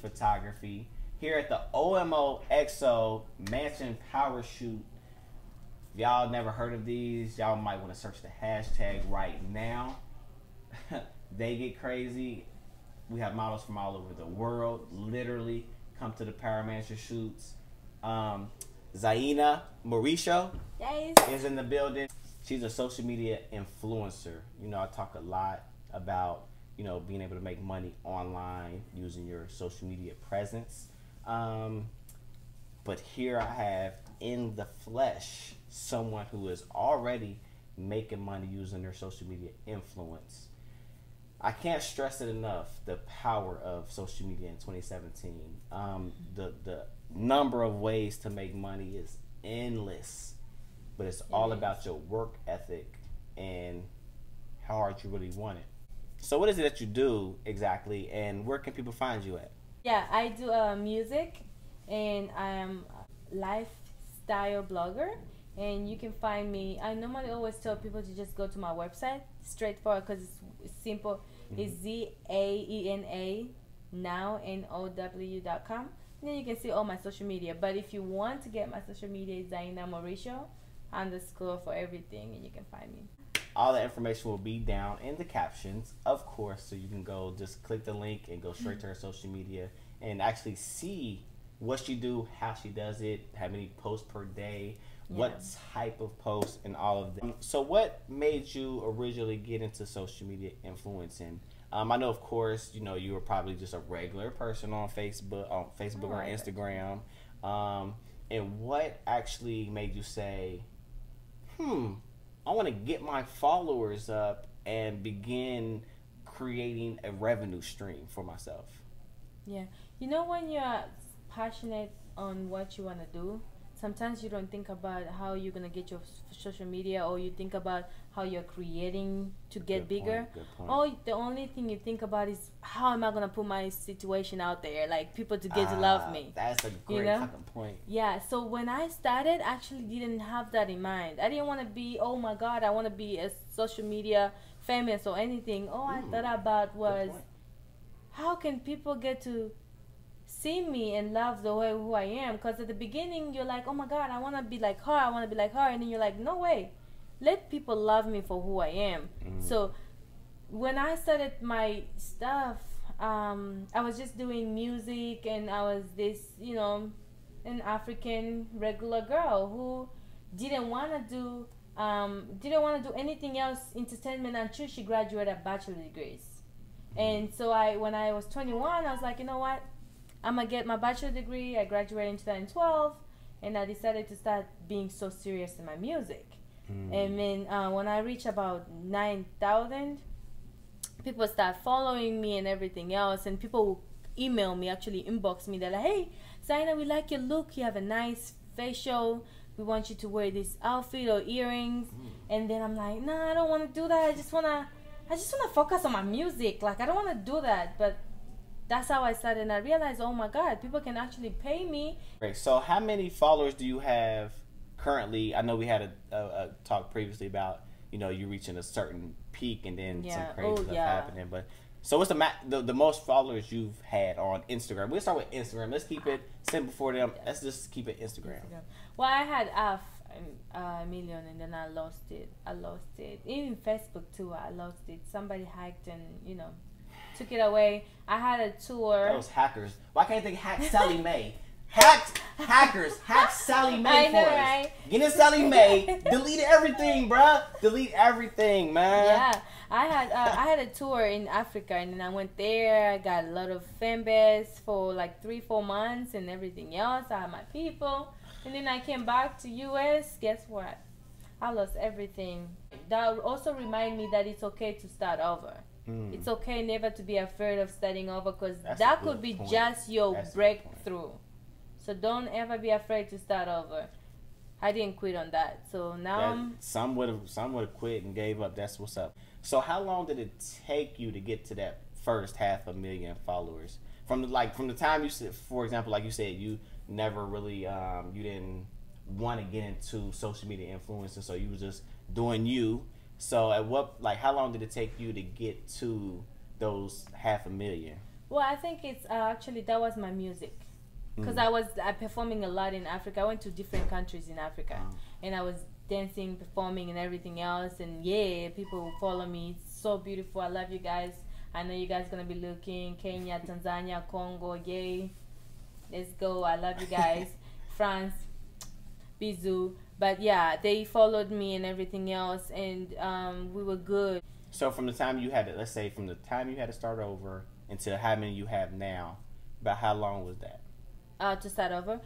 Photography here at the OMO XO Mansion Power Shoot. If y'all never heard of these, y'all might want to search the hashtag right now. They get crazy. We have models from all over the world literally come to the Power Mansion shoots. Zaina Mauricio is in the building. She's a social media influencer. You know, I talk a lot about, you know, being able to make money online using your social media presence. But here I have in the flesh someone who is already making money using their social media influence. I can't stress it enough, the power of social media in 2017. The number of ways to make money is endless, but it's all about your work ethic and how hard you really want it. So what is it that you do exactly, and where can people find you at? Yeah, I do music, and I am a lifestyle blogger, and you can find me. I normally always tell people to just go to my website, straightforward, because it's simple. It's ZAENA now.now.com. And then you can see all my social media. But if you want to get my social media, it's Zaina Mauricio _ for everything, and you can find me. All the information will be down in the captions, of course, so you can go just click the link and go straight to her social media and actually see what she do, how she does it, how many posts per day, what type of posts, and all of them. So what made you originally get into social media influencing? I know, of course, you know, you were probably just a regular person on Facebook or Instagram. And what actually made you say, I want to get my followers up and begin creating a revenue stream for myself? Yeah. You know, when you're passionate on what you want to do, sometimes you don't think about how you're going to get your social media, or you think about how you're creating to get bigger. Good point. Or the only thing you think about is, how am I going to put my situation out there, like people to get to love me. That's a great fucking point. Yeah, so when I started, I actually didn't have that in mind. I didn't want to be, oh my God, I want to be a social media famous or anything. All I thought about was, how can people get to see me and love the way who I am? Because at the beginning you're like, oh my God, I want to be like her, I want to be like her, and then you're like, no way, let people love me for who I am. So when I started my stuff, I was just doing music, and I was this, you know, an African regular girl who didn't want to do anything else entertainment until she graduated bachelor degrees. And so when I was 21, I was like, you know what, I'm gonna get my bachelor degree. I graduated in 2012, and I decided to start being so serious in my music. And then when I reached about 9,000, people start following me and everything else, and people will email me, actually inbox me. They're like, hey, Zaina, we like your look. You have a nice facial. We want you to wear this outfit or earrings. And then I'm like, nah, I don't want to do that. I just wanna focus on my music. Like, I don't want to do that. But that's how I started, and I realized, oh my God, people can actually pay me. Great. So how many followers do you have currently? I know we had a talk previously about, you know, you reaching a certain peak and then some crazy stuff happening. But so what's the most followers you've had on Instagram? We'll start with Instagram. Let's keep it simple for them. Let's just keep it Instagram. Well, I had a million, and then I lost it. Even Facebook too, I lost it. Somebody hacked and, you know, took it away. I had a tour. Those hackers. Why can't they hack Sally Mae? Hackers, hack Sally Mae for us. Right? Get in Sally Mae. Delete everything, bruh. Delete everything, man. Yeah, I had a tour in Africa, and then I went there. I got a lot of fan base for like 3-4 months and everything else. I had my people, and then I came back to US. Guess what? I lost everything. That also reminded me that it's okay to start over. It's okay never to be afraid of starting over, because that could be just your breakthrough. So don't ever be afraid to start over. I didn't quit on that. So now some would have quit and gave up. That's what's up. So how long did it take you to get to that first 500,000 followers? From the time you said, for example, like you said, you never really you didn't want to get into social media influencing, so you was just doing you. So how long did it take you to get to those 500,000? Well, I think it's actually that was my music, because I was performing a lot in Africa. I went to different countries in Africa, and I was dancing, performing, and everything else. And yeah, people will follow me. It's so beautiful. I love you guys. I know you guys gonna be looking. Kenya, Tanzania, Congo, yay. Let's go. I love you guys. France, bisous. But yeah, they followed me and everything else, and we were good. So from the time you had to, let's say from the time you had to start over until how many you have now, about how long was that? To start over.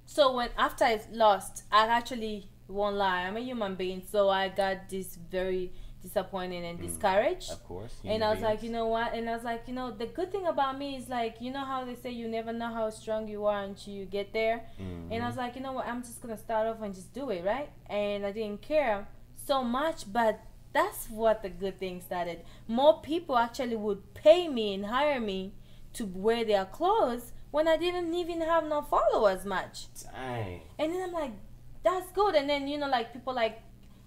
So after I lost, I actually won't lie. I'm a human being, so I got this very disappointed and discouraged. Of course. And I was like, you know what? And I was like, you know, the good thing about me is like, you know how they say you never know how strong you are until you get there. And I was like, you know what? I'm just gonna start off and just do it, right? And I didn't care so much, but that's what the good thing started. More people actually would pay me and hire me to wear their clothes when I didn't even have no followers much. Dang. And then I'm like, that's good. And then, you know, like people like,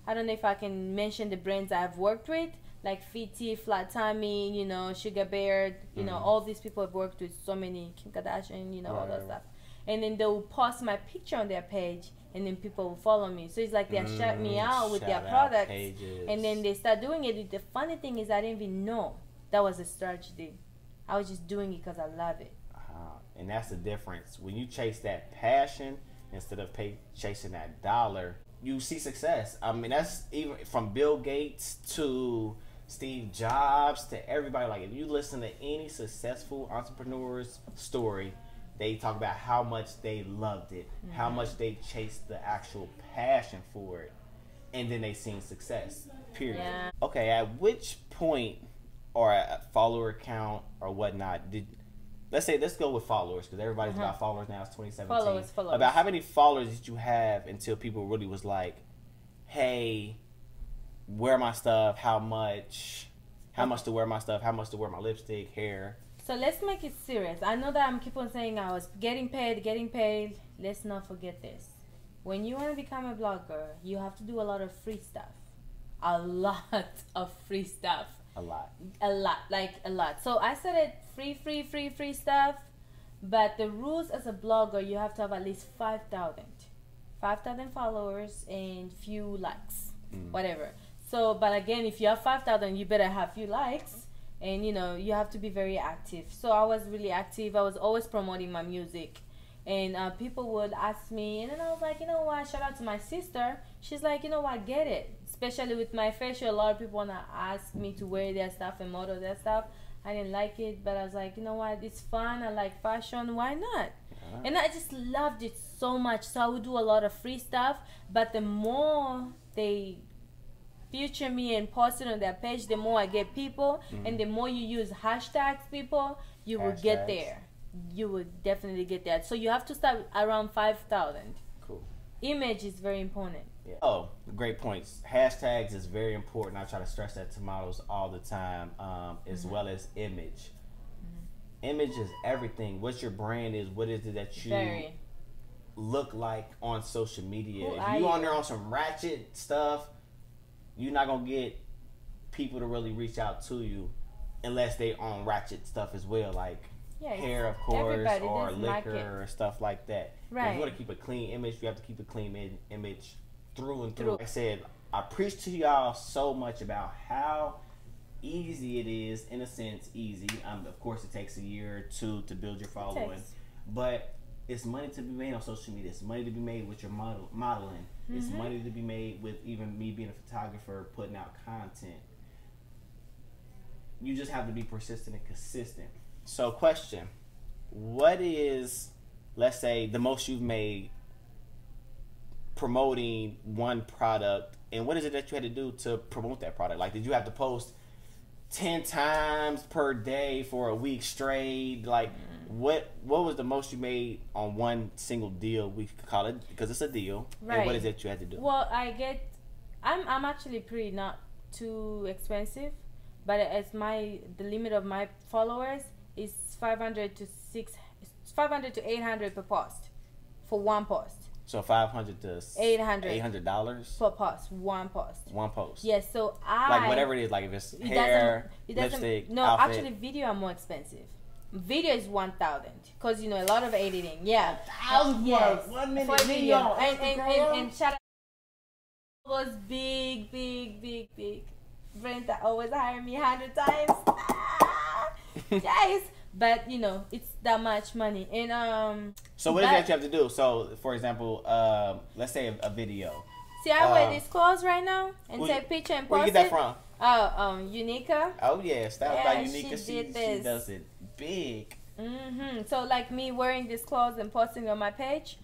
I don't know if I can mention the brands I've worked with, like Fiti, Flat Tummy, you know, Sugar Bear, you know, all these people I've worked with, so many, Kim Kardashian, you know, all that stuff. And then they'll post my picture on their page, and then people will follow me. So it's like they shout me out with their products, and then they start doing it. The funny thing is I didn't even know that was a strategy. I was just doing it because I love it. And that's the difference. When you chase that passion instead of chasing that dollar, you see success. I mean, that's even from Bill Gates to Steve Jobs to everybody. Like, if you listen to any successful entrepreneur's story, they talk about how much they loved it, how much they chased the actual passion for it, and then they seen success, period. Yeah. Okay, at which point, or a follower count or whatnot, let's go with followers, because everybody's about followers now. It's 2017. Followers. About how many followers did you have until people really was like, hey, wear my stuff, how much to wear my stuff, how much to wear my lipstick, hair? So let's make it serious. I know that I'm keep on saying I was getting paid. Let's not forget this. When you want to become a blogger, you have to do a lot of free stuff. A lot of free stuff. A lot. Like a lot. So I started free stuff, but the rules as a blogger, you have to have at least 5,000 followers and few likes, whatever. So, but again, if you have 5,000, you better have few likes, and you know, you have to be very active. So I was really active. I was always promoting my music, and people would ask me, and then I was like, you know what, shout out to my sister. She's like, you know what, get it. Especially with my fashion, a lot of people want to ask me to wear their stuff and model their stuff. I didn't like it, but I was like, you know what, it's fun. I like fashion. Why not? And I just loved it so much. So I would do a lot of free stuff, but the more they feature me and post it on their page, the more I get people, and the more you use hashtags, people, you will get there. You would definitely get there. So you have to start around 5,000. Cool. Image is very important. Yeah. Oh, great points. Hashtags is very important. I try to stress that to models all the time, as well as image. Image is everything. What your brand is, what is it that you look like on social media. If you on there on some ratchet stuff, you're not going to get people to really reach out to you unless they on ratchet stuff as well, like hair, of course, or liquor or stuff like that. Right. If you want to keep a clean image, you have to keep a clean image through and through. Like I said, I preach to y'all so much about how easy it is, in a sense, easy. Of course, it takes a year or two to build your following, but it's money to be made on social media. It's money to be made with your modeling. It's money to be made with even me being a photographer, putting out content. You just have to be persistent and consistent. So, question: what is, let's say, the most you've made promoting one product, and what is it that you had to do to promote that product? Like, did you have to post 10 times per day for a week straight. Like, what was the most you made on one single deal? We could call it, because it's a deal. Right. And what is it you had to do? Well, I'm actually pretty not too expensive, but the limit of my followers is 500 to 800 per post for one post. So 500 to $800 per post, one post. One post. Yes, so like whatever it is, like if it's hair, lipstick, no, outfit. actually, video are more expensive. Video is 1,000 because a lot of editing. Yeah, 1,000 yes, 1 minute for video. And shout out was big. Brenda always hire me 100 times. Guys, but it's that much money. And So what is that you have to do? So for example, let's say a video. See, I wear these clothes right now and take picture and post it. Where you get that from? Oh, Unica. Oh yeah, styled by Unica. She does it big. So like me wearing these clothes and posting on my page,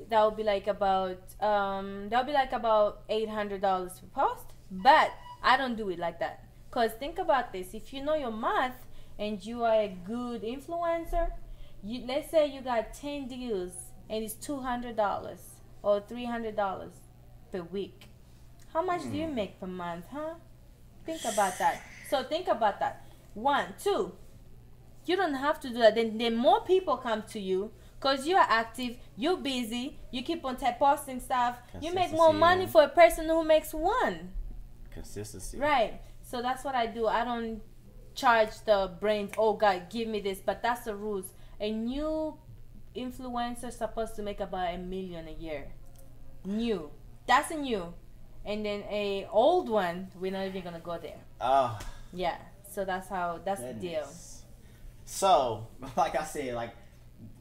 that would be like about $800 per post. But I don't do it like that. Cause think about this: if you know your math and you are a good influencer, let's say you got 10 deals and it's $200 or $300 per week. How much do you make per month, huh? Think about that. So think about that. 1, 2. You don't have to do that. Then more people come to you because you are active, you're busy, you keep on posting stuff. You make more money for a person who makes one. Consistency. Right. So that's what I do. I don't charge the brains, oh God, give me this. But that's the rules. A new influencer is supposed to make about $1 million a year. New. That's a new. And then a old one, we're not even gonna go there. Oh. Yeah. So that's the deal. So, like I said, like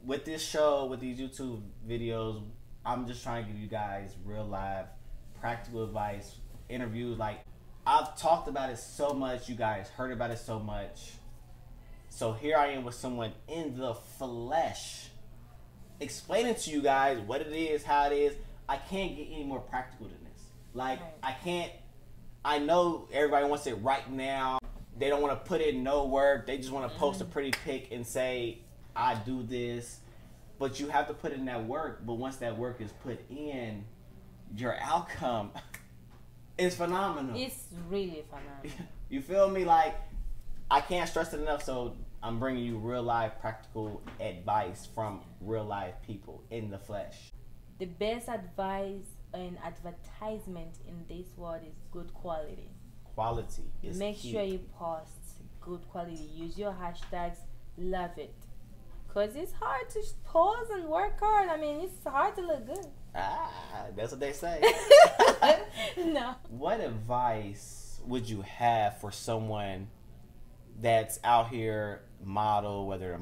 with this show, with these YouTube videos, I'm just trying to give you guys real life, practical advice, interviews. Like I've talked about it so much, you guys heard about it so much. So here I am with someone in the flesh, explaining to you guys what it is, how it is. I can't get any more practical than this. Like, right. I know everybody wants it right now. They don't want to put in no work. They just want to post a pretty pic and say, I do this. But you have to put in that work. But once that work is put in, your outcome is phenomenal. It's really phenomenal. You feel me? Like, I can't stress it enough. So I'm bringing you real life practical advice from real life people in the flesh. The best advice and advertisement in this world is good quality. Quality is Make key. sure you post good quality. Use your hashtags. Love it. Because it's hard to pose and work hard. I mean, it's hard to look good. That's what they say. No. What advice would you have for someone that's out here, whether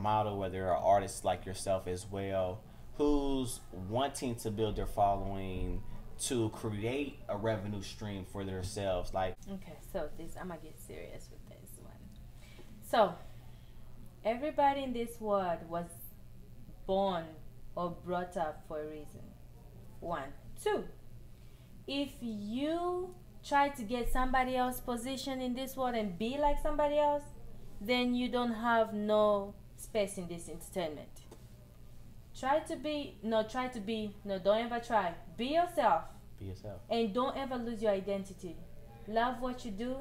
they're an artist like yourself as well, who's wanting to build their following, to create a revenue stream for themselves? Like, okay, so I'm gonna get serious with this one. So everybody in this world was born or brought up for a reason. 1, 2. If you try to get somebody else's position in this world and be like somebody else, then you don't have no space in this entertainment. Don't ever try. Be yourself. be yourself. And don't ever lose your identity. Love what you do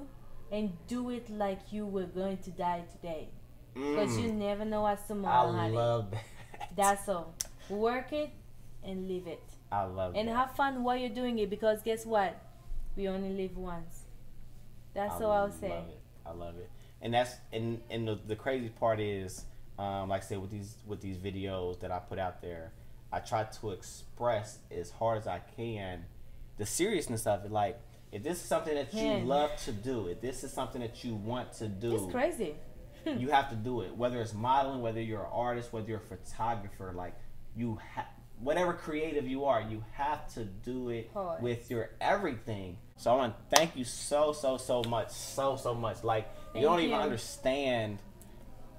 and do it like you were going to die today. Because you never know what's tomorrow, honey. I love that. That's all. Work it and live it. I love that. And have fun while you're doing it, because guess what? We only live once. That's all I'll say. I love it. And that's and the crazy part is, like I said, with these videos that I put out there, I try to express as hard as I can the seriousness of it. Like, if this is something that you love to do, if this is something that you want to do, it's crazy. You have to do it. Whether it's modeling, whether you're an artist, whether you're a photographer, like whatever creative you are, you have to do it with your everything. So I want to thank you so much. Like, you don't even understand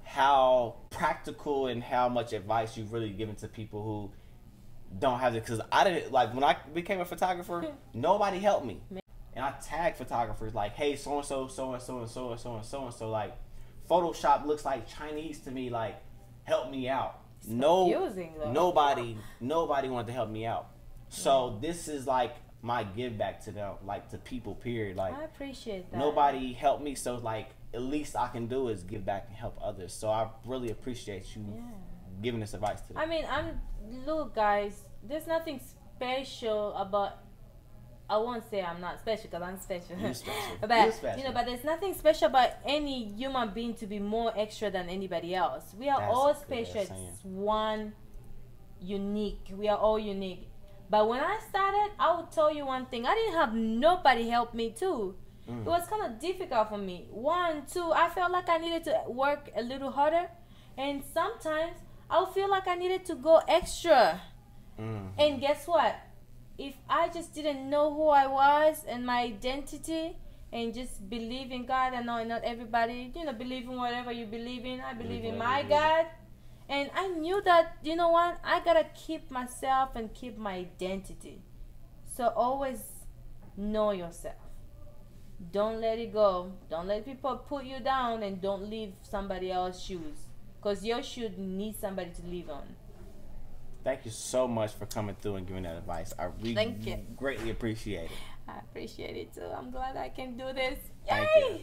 how practical and how much advice you've really given to people who don't have it. Because I didn't, like, when I became a photographer, nobody helped me. and I tag photographers like, hey, so and so, so and so, and so and so and so and so. Like, Photoshop looks like Chinese to me. Like, help me out. It's confusing, though. Nobody wanted to help me out. So this is like my give back to them, like to people. Period. Like, I appreciate that. Nobody helped me, so like at least I can do is give back and help others. So I really appreciate you giving this advice to them. I mean, look, guys. There's nothing special about. I won't say I'm not special because I'm special. You're special. But You're special. you know, but there's nothing special about any human being to be more extra than anybody else. We are all special. It's one unique. We are all unique. But when I started, I would tell you one thing. I didn't have nobody help me too. It was kind of difficult for me. 1, 2, I felt like I needed to work a little harder, and sometimes I would feel like I needed to go extra. And guess what? If I just didn't know who I was and my identity and just believe in God, I know not everybody, believe in whatever you believe in. I believe in my God. And I knew that, you know what? I got to keep myself and keep my identity. So always know yourself. Don't let it go. Don't let people put you down, and don't leave somebody else's shoes. Because your shoes need somebody to live on. Thank you so much for coming through and giving that advice. I really greatly appreciate it. I appreciate it too. I'm glad I can do this. Yay! Thank you.